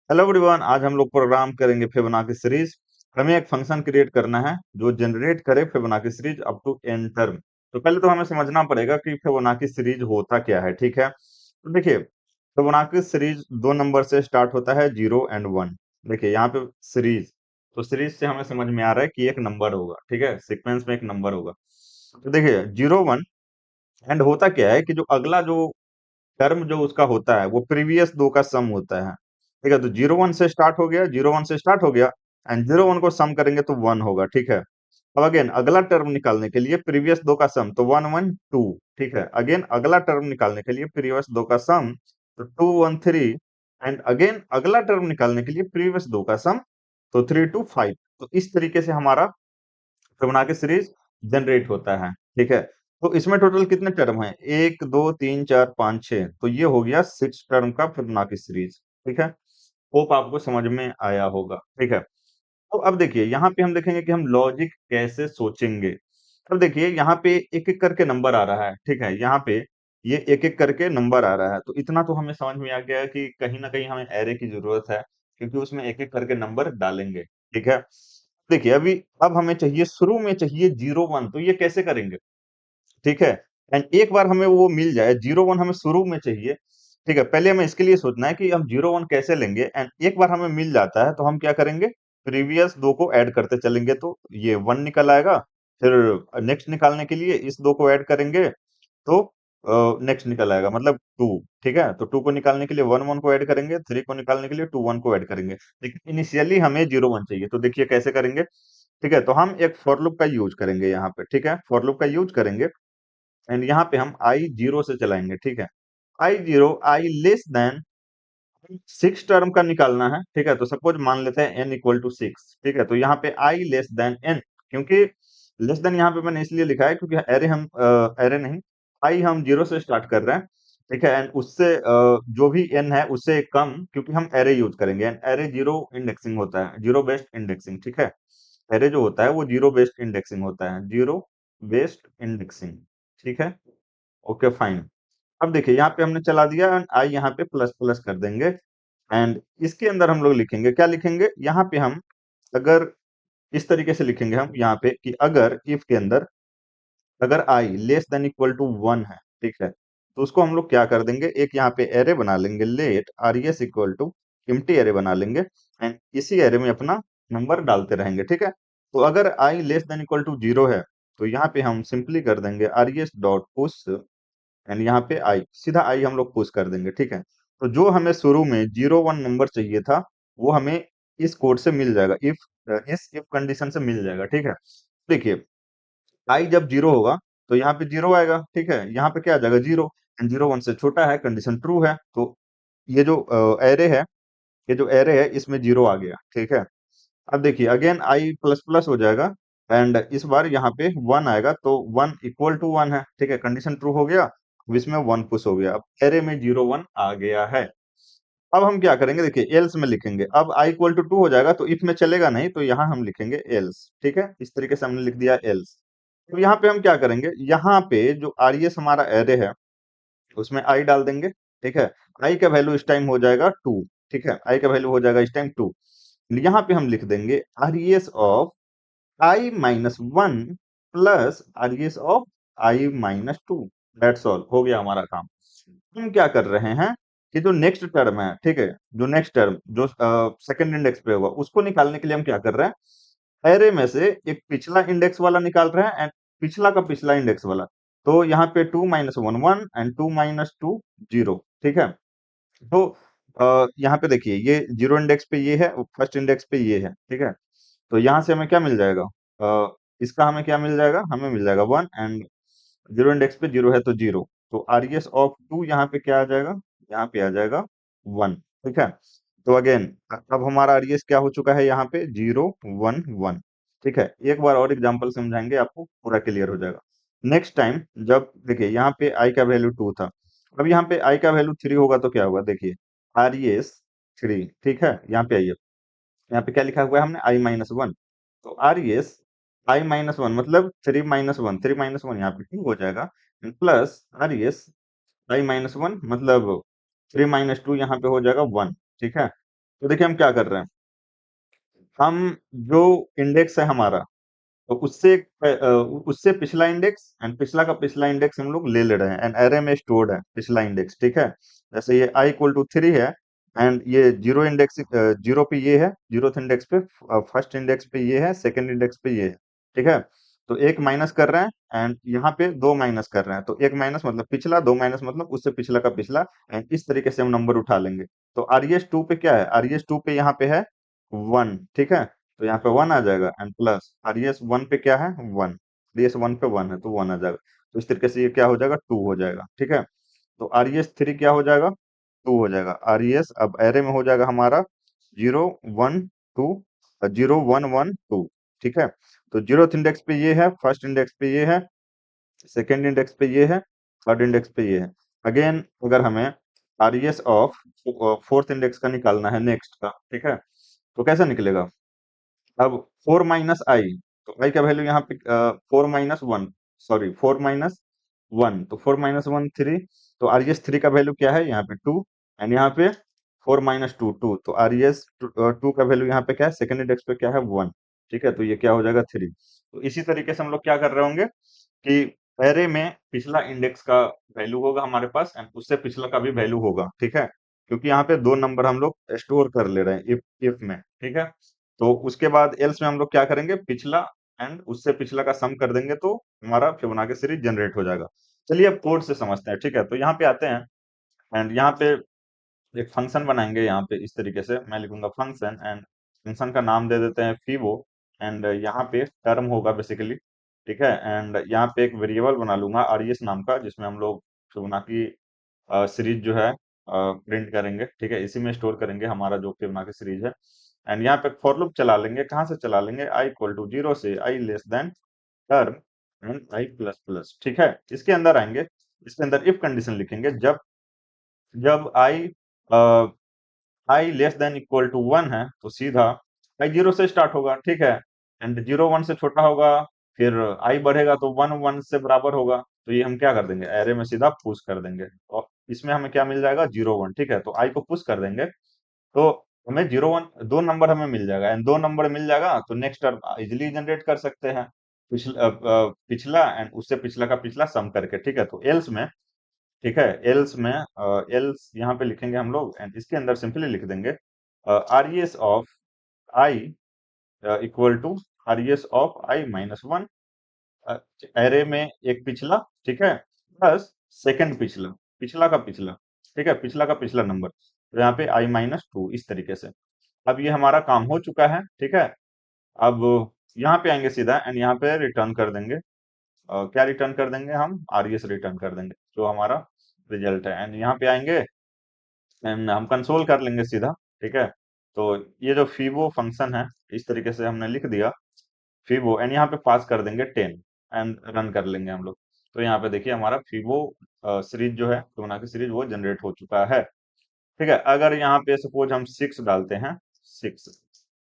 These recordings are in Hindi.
हेलो एवरीवन, आज हम लोग प्रोग्राम करेंगे फिबोनाची सीरीज। हमें एक फंक्शन क्रिएट करना है जो जनरेट करे Fibonacci series up to n term. तो पहले तो हमें समझना पड़ेगा कि फिबोनाची सीरीज होता क्या है। ठीक है, तो देखिए, फिबोनाची सीरीज दो नंबर से स्टार्ट होता है, 0 और 1। देखिए यहाँ पे सीरीज, तो सीरीज से हमें समझ में आ रहा है कि एक नंबर होगा। ठीक है, सीक्वेंस में एक नंबर होगा। तो देखिए 0 1 एंड होता क्या है कि जो अगला जो टर्म जो उसका होता है वो प्रीवियस दो का सम होता है। ठीक है, तो 0 1 से स्टार्ट हो गया, 0 1 से स्टार्ट हो गया एंड 0 1 को सम करेंगे तो 1 होगा। ठीक है, अब अगेन अगला टर्म निकालने के लिए प्रीवियस दो का सम, तो 1 1 2। ठीक है, अगेन अगला टर्म निकालने के लिए प्रीवियस दो का सम, तो 2 1 3। एंड अगेन अगला टर्म निकालने के लिए प्रीवियस दो का सम, तो 3 2 5। तो इस तरीके से हमारा फिबोनाची सीरीज जनरेट होता है। ठीक है, तो इसमें टोटल कितने टर्म हैं? 1 2 3 4 5 6, तो ये हो गया 6 टर्म का फिबोनाची सीरीज। ठीक है, होप आपको समझ में आया होगा। ठीक है, तो अब देखिए यहाँ पे हम देखेंगे कि हम लॉजिक कैसे सोचेंगे। अब देखिए यहाँ पे एक एक करके नंबर आ रहा है। ठीक है, यहाँ पे ये एक एक करके नंबर आ रहा है, तो इतना तो हमें समझ में आ गया कि कहीं ना कहीं हमें एरे की जरूरत है, क्योंकि उसमें एक एक करके नंबर डालेंगे। ठीक है, देखिए अभी अब हमें चाहिए, शुरू में चाहिए 0 1, तो ये कैसे करेंगे? ठीक है, एंड एक बार हमें वो मिल जाए 0 1 हमें शुरू में चाहिए। ठीक है, पहले हमें इसके लिए सोचना है कि हम 0 1 कैसे लेंगे, एंड एक बार हमें मिल जाता है तो हम क्या करेंगे, प्रीवियस दो को ऐड करते चलेंगे, तो ये 1 निकल आएगा। फिर नेक्स्ट निकालने के लिए इस दो को ऐड करेंगे, तो नेक्स्ट निकल आएगा, मतलब 2। ठीक है, तो 2 को निकालने के लिए 1 1 को ऐड करेंगे, 3 को निकालने के लिए 2 1 को ऐड करेंगे। लेकिन इनिशियली हमें 0 1 चाहिए, तो देखिए कैसे करेंगे। ठीक है, तो हम एक फॉर लूप का यूज करेंगे यहाँ पे। ठीक है, फॉर लूप का यूज करेंगे एंड यहाँ पे हम आई 0 से चलाएंगे। ठीक है, आई 0 आई लेस देन 6 टर्म का निकालना है। ठीक है, तो सपोज मान लेते हैं n इक्वल टू 6। ठीक है, तो यहाँ पे आई लेस देन n, क्योंकि लेस देन यहाँ पे मैंने इसलिए लिखा है क्योंकि एरे हम एरे नहीं, आई हम 0 से स्टार्ट कर रहे हैं। ठीक है, एंड उससे जो भी n है उससे कम, क्योंकि हम एरे यूज करेंगे एंड एरे जीरो इंडेक्सिंग होता है, जीरो बेस्ड इंडेक्सिंग। ठीक है, एरे जो होता है वो जीरो बेस्ड इंडेक्सिंग होता है, जीरो बेस्ड इंडेक्सिंग। ठीक है, ओके फाइन। अब देखिए यहाँ पे हमने चला दिया एंड आई यहाँ पे प्लस प्लस कर देंगे एंड इसके अंदर हम लोग लिखेंगे, क्या लिखेंगे यहाँ पे हम, अगर इस तरीके से लिखेंगे हम यहाँ पे कि अगर इफ के अंदर अगर आई लेस देन इक्वल टू 1 है। ठीक है, तो उसको हम लोग क्या कर देंगे, एक यहाँ पे एरे बना लेंगे, let RS equal to empty array बना लेंगे एंड इसी एरे में अपना नंबर डालते रहेंगे। ठीक है, तो अगर आई लेस देन इक्वल टू 0 है, तो यहाँ पे हम सिंपली कर देंगे आरएस डॉट पुश एंड यहाँ पे आई, सीधा आई हम लोग पुश कर देंगे। ठीक है, तो जो हमें शुरू में 0 1 नंबर चाहिए था वो हमें इस कोड से मिल जाएगा, इस इफ कंडीशन से मिल जाएगा। ठीक है, देखिए आई जब 0 होगा तो यहाँ पे 0 आएगा। ठीक है, यहाँ पे क्या आ जाएगा, 0 एंड 0 1 से छोटा है, कंडीशन ट्रू है, तो ये जो एरे है, ये जो एरे है इसमें 0 आ गया। ठीक है, अब देखिए अगेन आई प्लस प्लस हो जाएगा एंड इस बार यहाँ पे 1 आएगा, तो 1 इक्वल टू 1 है। ठीक है, कंडीशन ट्रू हो गया, अब इसमें 1 पुश हो गया, अब एरे में 0 1 आ गया है। अब हम क्या करेंगे, देखिए एल्स में लिखेंगे, अब आई इक्वल टू 2 हो जाएगा तो इफ में चलेगा नहीं, तो यहाँ हम लिखेंगे एल्स। ठीक है, इस तरीके से हमने लिख दिया एल्स। तो यहाँ पे हम क्या करेंगे, यहाँ पे जो आरएस हमारा एरे है उसमें आई डाल देंगे। ठीक है, आई का वैल्यू इस टाइम हो जाएगा 2। ठीक है, आई का वैल्यू हो जाएगा इस टाइम 2। यहाँ पे हम लिख देंगे RS of I minus 1 plus RS of I minus 2। That's all, हो गया हमारा काम। हम क्या कर रहे हैं कि जो नेक्स्ट टर्म है, ठीक है, जो नेक्स्ट टर्म जो सेकंड इंडेक्स पे होगा उसको निकालने के लिए हम क्या कर रहे हैं, एरे में से एक पिछला इंडेक्स वाला निकाल रहे हैं एंड पिछला का पिछला इंडेक्स वाला। तो यहाँ पे 2 माइनस 1 1 एंड 2 माइनस 2 0। ठीक है, तो यहाँ पे देखिए ये जीरो इंडेक्स पे ये है, फर्स्ट इंडेक्स पे ये है। ठीक है, तो यहाँ से हमें क्या मिल जाएगा, इसका हमें क्या मिल जाएगा, हमें मिल जाएगा 1 एंड जीरो इंडेक्स पे 0 है तो 0। तो आरएस ऑफ 2 यहाँ पे क्या आ जाएगा, यहाँ पे आ जाएगा 1। ठीक है, तो अगेन अब हमारा आरएस क्या हो चुका है, यहाँ पे 0 1 1। ठीक है, एक बार और एग्जांपल समझाएंगे, आपको पूरा क्लियर हो जाएगा नेक्स्ट टाइम। जब देखिए यहाँ पे आई का वैल्यू 2 था, अब यहाँ पे आई का वैल्यू 3 होगा तो क्या होगा, देखिए आरएस 3। ठीक है, यहाँ पे आइए, यहाँ पे क्या लिखा हुआ है हमने, आई माइनस 1। तो आरएस आई माइनस 1 मतलब 3 माइनस 1, 3 माइनस 1 यहाँ पे 2 हो जाएगा, प्लस आरएस आई माइनस 1 मतलब 3 माइनस 2 यहाँ पे हो जाएगा 1। ठीक है, तो देखिए हम क्या कर रहे हैं, हम जो इंडेक्स है हमारा, तो उससे पिछला इंडेक्स एंड पिछला का पिछला इंडेक्स हम लोग ले रहे हैं एंड एरे में स्टोर्ड है पिछला इंडेक्स, ठीक है। जैसे ये i इक्वल टू 3 है एंड ये जीरो इंडेक्स, जीरो पे ये है, जीरोथ इंडेक्स पे, फर्स्ट इंडेक्स पे ये है, सेकंड इंडेक्स पे ये है, ठीक है। तो एक माइनस कर रहे हैं एंड यहाँ पे दो माइनस कर रहे हैं, तो एक माइनस मतलब पिछला, दो माइनस मतलब उससे पिछला का पिछला, एंड इस तरीके से हम नंबर उठा लेंगे। तो आरएस टू पे क्या है, आरएस टू पे यहाँ पे है 1, ठीक है। तो यहाँ पे 1 आ जाएगा एंड प्लस आरएस 1 पे क्या है 1, आरएस 1 पे 1 है तो 1 आ जाएगा। तो इस तरीके से ये क्या हो जाएगा 2 हो जाएगा, ठीक है। तो आरएस 3 क्या हो जाएगा 2 हो जाएगा। आरएस अब एरे में हो जाएगा हमारा 0 1 2, 0 1 1 2, ठीक है। तो जीरोथ इंडेक्स पे ये है, फर्स्ट इंडेक्स पे ये है, सेकंड इंडेक्स पे ये है, थर्ड इंडेक्स पे ये है। अगेन अगर हमें आरएस ऑफ फोर्थ इंडेक्स का निकालना है नेक्स्ट का, ठीक है, तो कैसे निकलेगा। अब 4 माइनस आई, तो आई का वैल्यू यहाँ पे 4 माइनस 1, सॉरी 4 माइनस 1, तो 4 माइनस 1 3, तो आरएस 3 का वैल्यू क्या है यहाँ पे 2, एंड यहाँ पे 4 माइनस 2 2, तो आरएस 2 का वैल्यू यहाँ पे क्या है, सेकंड इंडेक्स पे क्या है 1, ठीक है। तो ये क्या हो जाएगा 3। तो इसी तरीके से हम लोग क्या कर रहे होंगे कि एरे में पिछला इंडेक्स का वैल्यू होगा हमारे पास एंड उससे पिछला का भी वैल्यू होगा, ठीक है। क्योंकि यहाँ पे दो नंबर हम लोग स्टोर कर ले रहे हैं इफ में, ठीक है। तो उसके बाद एल्स में हम लोग क्या करेंगे, पिछला एंड उससे पिछला का सम कर देंगे तो हमारा फिबोनाची सीरीज जनरेट हो जाएगा। चलिए अब कोड से समझते हैं, ठीक है। तो यहाँ पे आते हैं एंड यहाँ पे एक फंक्शन बनाएंगे, यहाँ पे इस तरीके से मैं लिखूंगा फंक्शन एंड फंक्शन का नाम दे देते हैं फीबो, एंड यहाँ पे टर्म होगा बेसिकली, ठीक है। एंड यहाँ पे एक वेरिएबल बना लूंगा आरईएस नाम का, जिसमें हम लोग फिबोनाची सीरीज जो है प्रिंट करेंगे, ठीक है। इसी में स्टोर करेंगे हमारा जो फिबोनाची सीरीज है। एंड यहाँ पे फॉर लूप चला लेंगे, कहाँ से चला लेंगे, आई इक्वल टू 0 से I less than term and I plus plus, ठीक है। इसके अंदर आएंगे, इसके अंदर इफ कंडीशन लिखेंगे, जब जब आई लेस देन इक्वल टू 1 है तो सीधा आई 0 से स्टार्ट होगा, ठीक है। एंड 0 1 से छोटा होगा, फिर आई बढ़ेगा तो 1 1 से बराबर होगा, तो ये हम क्या कर देंगे, एरे में सीधा पुश कर देंगे और इसमें हमें क्या मिल जाएगा 0 1, ठीक है। तो आई को पुश कर देंगे तो हमें 0 1 दो नंबर हमें मिल जाएगा, एंड दो नंबर मिल जाएगा तो नेक्स्ट टर्म इजिली जनरेट कर सकते हैं, पिछला एंड उससे पिछला का पिछला सम करके, ठीक है। तो एल्स में, ठीक है, एल्स में एल्स यहाँ पे लिखेंगे हम लोग एंड इसके अंदर सिंपली लिख देंगे RES of I equal to RES of I minus 1, array में एक पिछला, ठीक है, प्लस सेकंड पिछला, पिछला का पिछला, ठीक है, पिछला का पिछला नंबर, तो यहाँ पे आई माइनस 2 इस तरीके से। अब ये हमारा काम हो चुका है, ठीक है। अब यहाँ पे आएंगे सीधा एंड यहाँ पे रिटर्न कर देंगे, क्या रिटर्न कर देंगे, हम आरईएस रिटर्न कर देंगे जो हमारा रिजल्ट है। एंड यहाँ पे आएंगे एंड हम कंसोल कर लेंगे सीधा, ठीक है। तो ये जो फीबो फंक्शन है, इस तरीके से हमने लिख दिया फीबो एंड यहाँ पे पास कर देंगे 10 एंड रन कर लेंगे हम लोग। तो यहाँ पे देखिए हमारा फीबो सीरीज जो है, फिबोनाची सीरीज वो जनरेट हो चुका है, ठीक है। अगर यहाँ पे सपोज हम 6 डालते हैं, 6,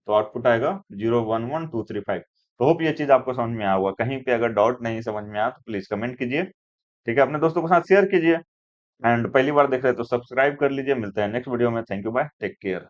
तो आउटपुट आएगा 0 1 1 2 3 5। तो होप ये चीज आपको समझ में आया होगा। कहीं पे अगर डाउट नहीं समझ में आया तो प्लीज कमेंट कीजिए, ठीक है। अपने दोस्तों के साथ शेयर कीजिए एंड पहली बार देख रहे हैं तो सब्सक्राइब कर लीजिए। मिलते हैं नेक्स्ट वीडियो में। Thank you, bye, take care.